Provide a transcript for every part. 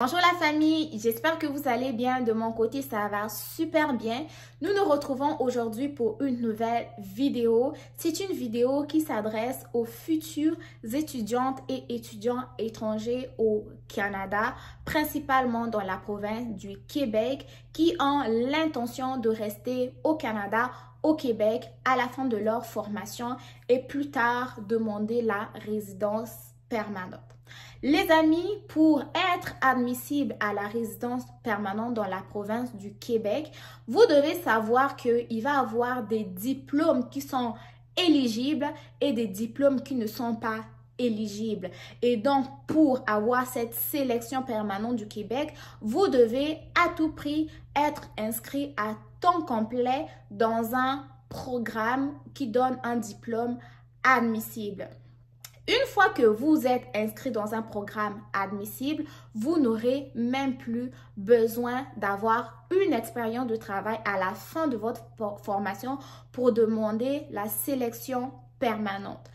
Bonjour la famille, j'espère que vous allez bien. De mon côté, ça va super bien. Nous nous retrouvons aujourd'hui pour une nouvelle vidéo. C'est une vidéo qui s'adresse aux futures étudiantes et étudiants étrangers au Canada, principalement dans la province du Québec, qui ont l'intention de rester au Canada, au Québec, à la fin de leur formation et plus tard demander la résidence permanente. Les amis, pour être admissible à la résidence permanente dans la province du Québec, vous devez savoir qu'il va y avoir des diplômes qui sont éligibles et des diplômes qui ne sont pas éligibles. Et donc, pour avoir cette sélection permanente du Québec, vous devez à tout prix être inscrit à temps complet dans un programme qui donne un diplôme admissible. Une fois que vous êtes inscrit dans un programme admissible, vous n'aurez même plus besoin d'avoir une expérience de travail à la fin de votre formation pour demander la sélection permanente.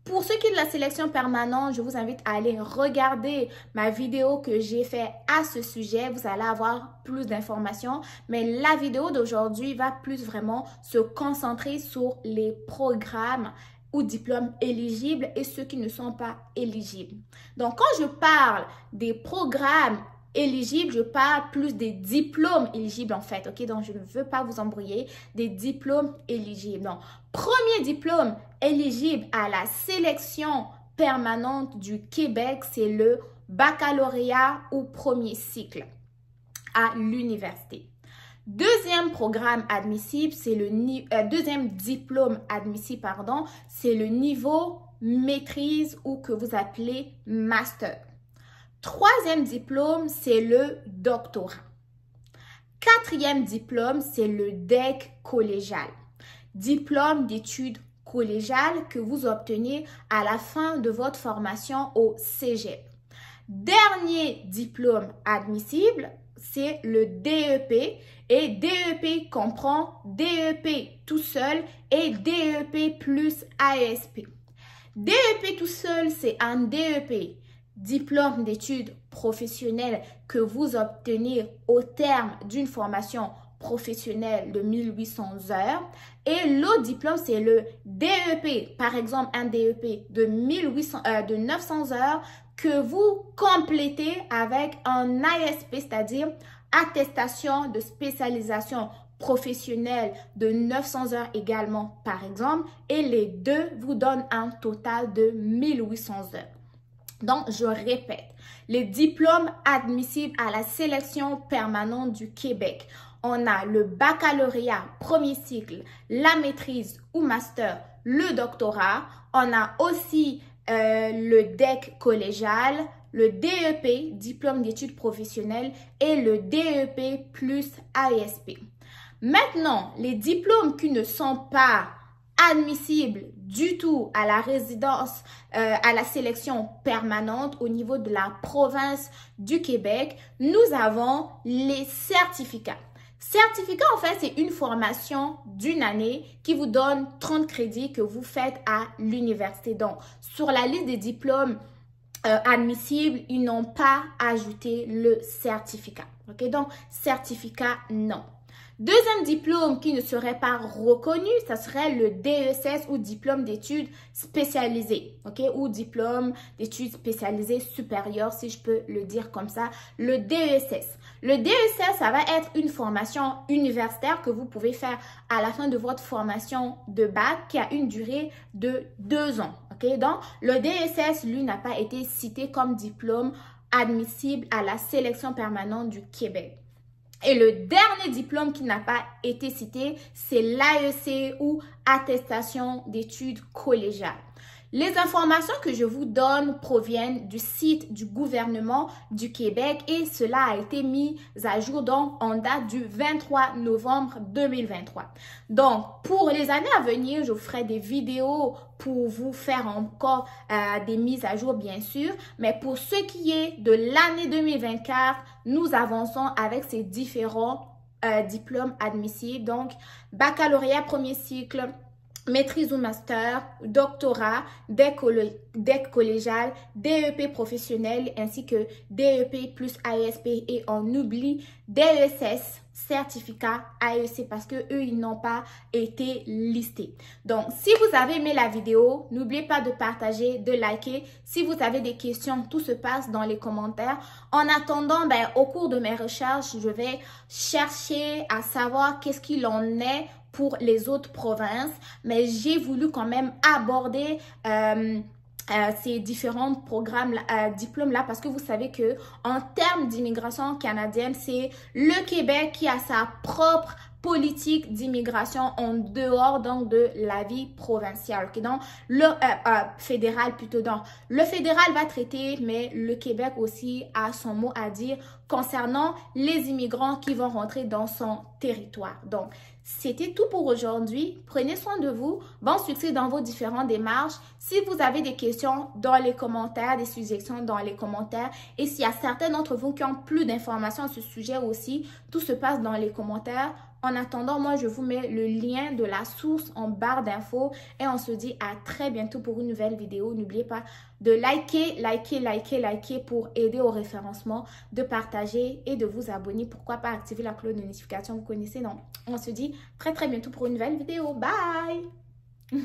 Pour ce qui est de la sélection permanente, je vous invite à aller regarder ma vidéo que j'ai faite à ce sujet. Vous allez avoir plus d'informations, mais la vidéo d'aujourd'hui va plus vraiment se concentrer sur les programmes ou diplômes éligibles et ceux qui ne sont pas éligibles. Donc, quand je parle des programmes éligibles, je parle plus des diplômes éligibles en fait, ok? Donc, je ne veux pas vous embrouiller, des diplômes éligibles. Donc, premier diplôme éligible à la sélection permanente du Québec, c'est le baccalauréat ou premier cycle à l'université. Deuxième programme admissible, c'est le deuxième diplôme admissible, pardon, c'est le niveau maîtrise ou que vous appelez master. Troisième diplôme, c'est le doctorat. Quatrième diplôme, c'est le DEC collégial. Diplôme d'études collégiales que vous obtenez à la fin de votre formation au Cégep. Dernier diplôme admissible, c'est le DEP et DEP comprend DEP tout seul et DEP plus ASP. DEP tout seul, c'est un DEP, diplôme d'études professionnelles que vous obtenez au terme d'une formation professionnelle de 1800 heures. Et l'autre diplôme, c'est le DEP, par exemple un DEP de 900 heures que vous complétez avec un ASP, c'est-à-dire attestation de spécialisation professionnelle de 900 heures également, par exemple, et les deux vous donnent un total de 1800 heures. Donc, je répète, les diplômes admissibles à la sélection permanente du Québec, on a le baccalauréat premier cycle, la maîtrise ou master, le doctorat, on a aussi le DEC collégial, le DEP, diplôme d'études professionnelles, et le DEP plus ASP. Maintenant, les diplômes qui ne sont pas admissibles du tout à la résidence, à la sélection permanente au niveau de la province du Québec, nous avons les certificats. Certificat, en fait, c'est une formation d'une année qui vous donne 30 crédits que vous faites à l'université. Donc, sur la liste des diplômes admissibles, ils n'ont pas ajouté le certificat. Ok, donc, certificat, non. Deuxième diplôme qui ne serait pas reconnu, ça serait le DESS ou diplôme d'études spécialisées, ok, ou diplôme d'études spécialisées supérieures, si je peux le dire comme ça, le DESS. Le DESS, ça va être une formation universitaire que vous pouvez faire à la fin de votre formation de bac qui a une durée de 2 ans, ok. Donc, le DESS, lui, n'a pas été cité comme diplôme admissible à la sélection permanente du Québec. Et le dernier diplôme qui n'a pas été cité, c'est l'AEC ou attestation d'études collégiales. Les informations que je vous donne proviennent du site du gouvernement du Québec et cela a été mis à jour donc en date du 23 novembre 2023. Donc, pour les années à venir, je ferai des vidéos pour vous faire encore des mises à jour, bien sûr. Mais pour ce qui est de l'année 2024, nous avançons avec ces différents diplômes admissibles. Donc, baccalauréat premier cycle, maîtrise ou master, doctorat, DEC collégial, DEP professionnel ainsi que DEP plus AESP et on oublie DESS, certificat AEC parce que eux ils n'ont pas été listés. Donc si vous avez aimé la vidéo, n'oubliez pas de partager, de liker. Si vous avez des questions, tout se passe dans les commentaires. En attendant, au cours de mes recherches, je vais chercher à savoir qu'est-ce qu'il en est pour les autres provinces, mais j'ai voulu quand même aborder ces différents programmes, diplômes-là, parce que vous savez que en termes d'immigration canadienne, c'est le Québec qui a sa propre politique d'immigration en dehors donc de la vie provinciale. Okay? Donc, le fédéral plutôt. Donc, le fédéral va traiter, mais le Québec aussi a son mot à dire concernant les immigrants qui vont rentrer dans son territoire. Donc, c'était tout pour aujourd'hui. Prenez soin de vous. Bon succès dans vos différentes démarches. Si vous avez des questions dans les commentaires, des suggestions dans les commentaires, et s'il y a certains d'entre vous qui ont plus d'informations à ce sujet aussi, tout se passe dans les commentaires. En attendant, moi, je vous mets le lien de la source en barre d'infos et on se dit à très bientôt pour une nouvelle vidéo. N'oubliez pas de liker pour aider au référencement, de partager et de vous abonner. Pourquoi pas activer la cloche de notification, vous connaissez, non? On se dit très bientôt pour une nouvelle vidéo. Bye!